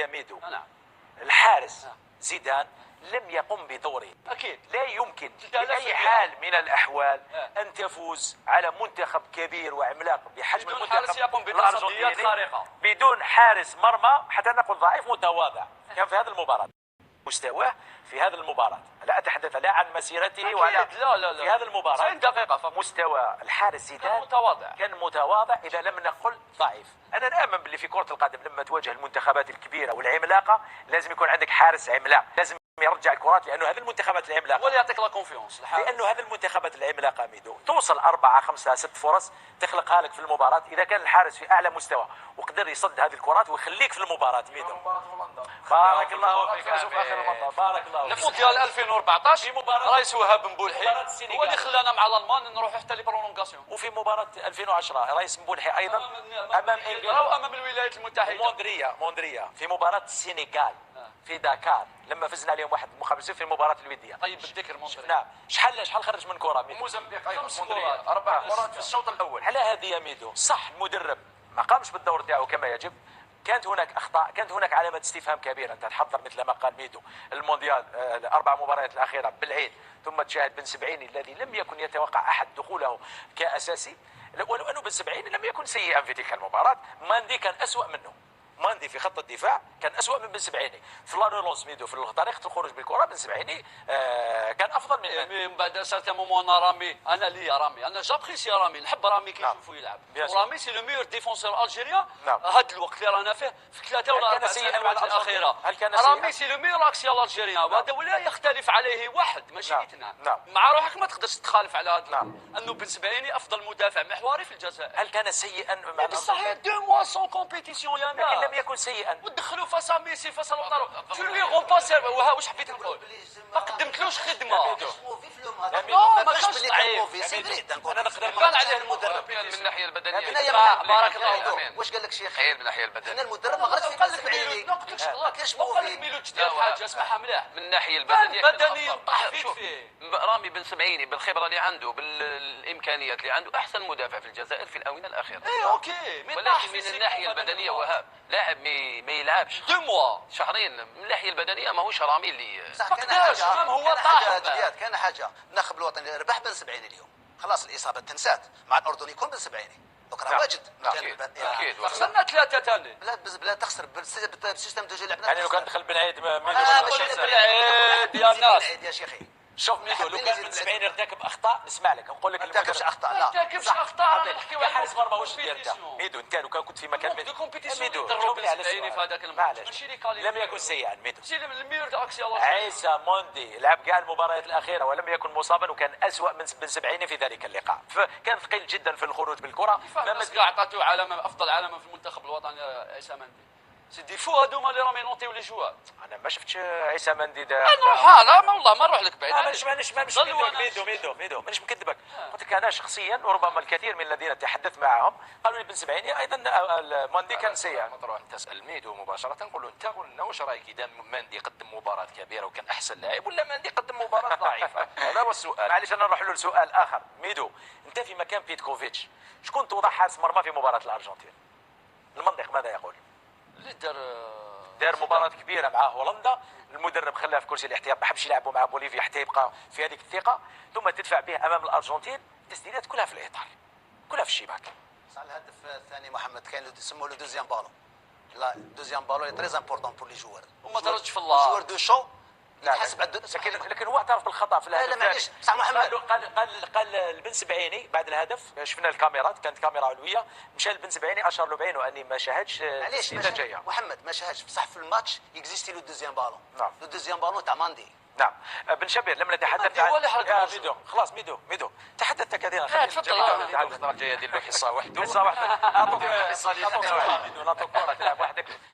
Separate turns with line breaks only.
يا ميدو.
نعم.
الحارس زيدان لم يقم بدوره.
اكيد
لا يمكن بأي حال من الأحوال أن تفوز على منتخب كبير وعملاق بحجم
بدون
المنتخب
حارس يقوم بتصديات خارقة،
بدون حارس مرمى، حتى نقول ضعيف متواضع كان في هذه المباراة. مستواه في هذه المباراة، لا أتحدث لا عن مسيرته ولا
لا
في هذه المباراة
90 دقيقة فقط.
مستوى الحارس زيدان
كان
متواضع إذا لم نقل ضعيف. أنا نؤمن باللي في كرة القدم لما تواجه المنتخبات الكبيرة والعملاقة لازم يكون عندك حارس عملاق، لازم يرجع الكرات، لأنه هذه المنتخبات العملاقة
ولا يعطيك لا كونفيونس،
لأنه هذه المنتخبات العملاقة ميدو توصل 4 5 6 فرص تخلقها لك في المباراة إذا كان الحارس في أعلى مستوى وقدر يصد هذه الكرات ويخليك في المباراة ميدو. بارك الله فيك في آخر المطاف. بارك الله فيك.
مونديال 2014 رئيس وهاب مبولحي هو اللي خلانا مع الالمان نروح حتى لبرولونغاسيون،
وفي مباراة 2010 رئيس مبولحي أيضا أمام
انجلترا وامام الولايات المتحدة
موندريا في مباراة السنغال في داكار لما فزنا عليهم 1-0 في المباراة الودية.
طيب بالذكر موندريا
نعم، شحال خرج من كرة
موزمبيق ايضا موندريا 4 كرات في الشوط الاول.
على هذه يا ميدو صح المدرب ما قامش بالدور تاعو كما يجب، كانت هناك اخطاء، كانت هناك علامه استفهام كبيره. انت تحضر مثل ما قال ميدو المونديال الاربع مباريات الاخيره بالعين، ثم تشاهد بن سبعيني الذي لم يكن يتوقع احد دخوله كاساسي، ولو انه بن سبعيني لم يكن سيئا في تلك المباراه. ماندي كان اسوء منه، ماندي في خط الدفاع كان اسوء من بن سبعيني. في لارولونس ميدو في طريقه الخروج بالكره بن سبعيني كان افضل من
من بعد سارتان مومون رامي، انا ليا رامي، انا جابريسي رامي، نحب رامي كي نشوفو يلعب. رامي سي لو ميور ديفونسور الجيريان هذا الوقت اللي رانا فيه في 3 ولا 4 سنوات الاخيره. رامي سي لو ميور اكسيال الجيريان وهذا ولا يختلف عليه واحد، ماشي اثنان. مع روحك ما تقدرش تخالف على هذا انه بن سبعيني افضل مدافع محوري في الجزائر.
هل كان سيئا
مع صحيح 2 موا سون كومبيتيسيون يا
لكن لم يكن سيئا
ودخلوا فاسا ميسي فاسا لوطارو تو لوي غومباسي. واش حبيت نقول؟ ما قدمتلوش خدمه.
ما كانش ضعيف.
انا نقدر نبان عليه المدرب
من الناحيه البدنيه.
بارك الله فيك.
واش قال لك شيخ؟
من الناحيه البدنيه
هنا المدرب ما غلطش في
قال لك ميلود، ما قلتلكش الله
كاش
قال لك ميلود دير حاجه اسمعها مليح.
من الناحيه البدنيه
بدني طاح فيك فيه.
رامي بن سبعيني بالخبره اللي عنده بالامكانيات اللي عنده احسن مدافع في الجزائر في الاونه الاخيره.
اوكي،
ولكن من الناحيه البدنيه وهاب لاعب ما يلعبش
2 موا
شهرين. من الناحيه البدنيه ماهوش رامي اللي
هو طاح.
كان حاجه الناخب الوطني ربح بن سبعيني اليوم، خلاص الاصابه تنسات مع الاردن يكون بن سبعيني دوك راه واجد.
اكيد
خسرنا 3 ثاني.
بلا تخسر بالسيستم دو جو لعبنا.
يعني لو كان دخل بن عيد
ماشي بالعيد يا الناس
يا شيخي.
شوف ميدو لو كان بن سبعيني ارتكب اخطاء نسمع لك، نقول لك
ما ارتكبش اخطاء. لا
ما ارتكبش اخطاء. نحكيو على
حارس مرمى واش دير انت ميدو؟ انت لو كنت في مكان
ميدو جاوبني على السؤال في هذاك الماتش ماشي
لم يكن سيئا ميدو.
سي الميور اكسي الله.
عيسى موندي لعب كاع المباريات الاخيره ولم يكن مصابا وكان اسوء من بن سبعيني في ذلك اللقاء، فكان ثقيل جدا في الخروج بالكره.
الناس كاع عطاتو علامه افضل علامه في المنتخب الوطني عيسى مندي. سي ديفو هذوما اللي راهم ينوطيو لي جوار.
انا ما شفتش عيسى مندي
نروح لا والله ما نروح لك بعيد.
مانيش مكذبك ميدو مانيش مكذبك. قلت لك انا شخصيا وربما الكثير من الذين تحدثت معهم قالوا لي بن سبعيني ايضا مندي كان سيء.
ما تروح تسال ميدو مباشره نقول له انت قول لنا واش رايك اذا مندي قدم مباراه كبيره وكان احسن لاعب ولا مندي قدم مباراه ضعيفه؟ هذا هو السؤال.
معليش انا نروح له لسؤال اخر. ميدو انت في مكان بيتكوفيتش شكون توضع حارس مرمى في مباراه الارجنتين؟ المنطق ماذا يقول؟
اللي
دار مباراة كبيرة مع هولندا، المدرب خلاه في كرسي الاحتياط ما حبش يلعبوا مع بوليفيا حتى يبقى في هذيك الثقة، ثم تدفع به أمام الأرجنتين تسديدات كلها في الإيطالي، كلها في الشباك.
صح. الهدف الثاني محمد كان يسموه لو دوزيام بالون. لا دوزيام بالون تري امبورطون بور لي جوار.
وما تردش في الله.
جوار دو شو
يحسب لكن هو اعترف بالخطا في الهدف.
لا معليش صح محمد.
قال البن سبعيني بعد الهدف شفنا الكاميرات كانت كاميرا علويه، مشى البن سبعيني اشار له بعينه اني ما شاهدش التسديده جايه.
محمد ما شاهدش بصح في الماتش اكزيستي لو دوزيام بالون.
نعم
لو دوزيام بالون تاع ماندي.
نعم. بن شبير لم نتحدث عن ميدو. خلاص ميدو تحدثت كثيرا.
تفضل. الحلقه الجايه دير له حصه وحده.
حصه واحده. اعطوك حصه. نعطوك كره تلعب وحدك.